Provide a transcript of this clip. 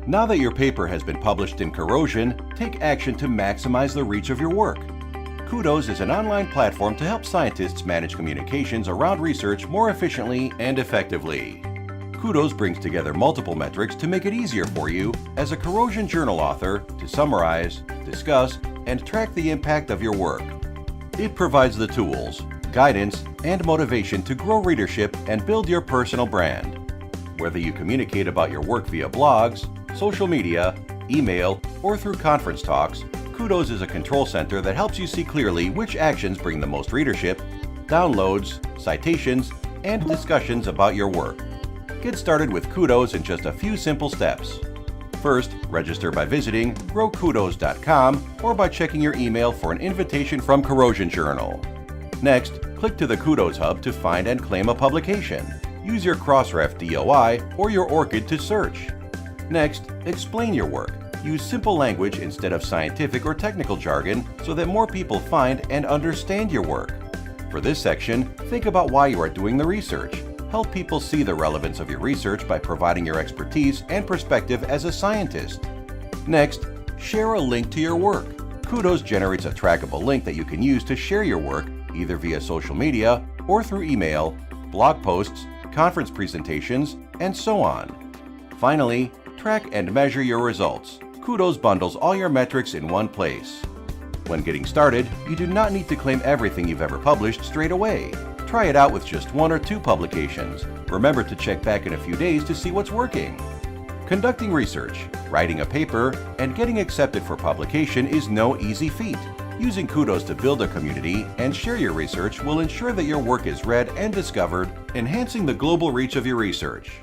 Now that your paper has been published in Corrosion, take action to maximize the reach of your work. Kudos is an online platform to help scientists manage communications around research more efficiently and effectively. Kudos brings together multiple metrics to make it easier for you as a Corrosion journal author to summarize, discuss, and track the impact of your work. It provides the tools, guidance, and motivation to grow readership and build your personal brand. Whether you communicate about your work via blogs, social media, email, or through conference talks, Kudos is a control center that helps you see clearly which actions bring the most readership, downloads, citations, and discussions about your work. Get started with Kudos in just a few simple steps. First, register by visiting growkudos.com or by checking your email for an invitation from Corrosion Journal. Next, click to the Kudos Hub to find and claim a publication. Use your Crossref DOI or your ORCID to search. Next, explain your work. Use simple language instead of scientific or technical jargon so that more people find and understand your work. For this section, think about why you are doing the research. Help people see the relevance of your research by providing your expertise and perspective as a scientist. Next, share a link to your work. Kudos generates a trackable link that you can use to share your work either via social media or through email, blog posts, conference presentations, and so on. Finally, track and measure your results. Kudos bundles all your metrics in one place. When getting started, you do not need to claim everything you've ever published straight away. Try it out with just 1 or 2 publications. Remember to check back in a few days to see what's working. Conducting research, writing a paper, and getting accepted for publication is no easy feat. Using Kudos to build a community and share your research will ensure that your work is read and discovered, enhancing the global reach of your research.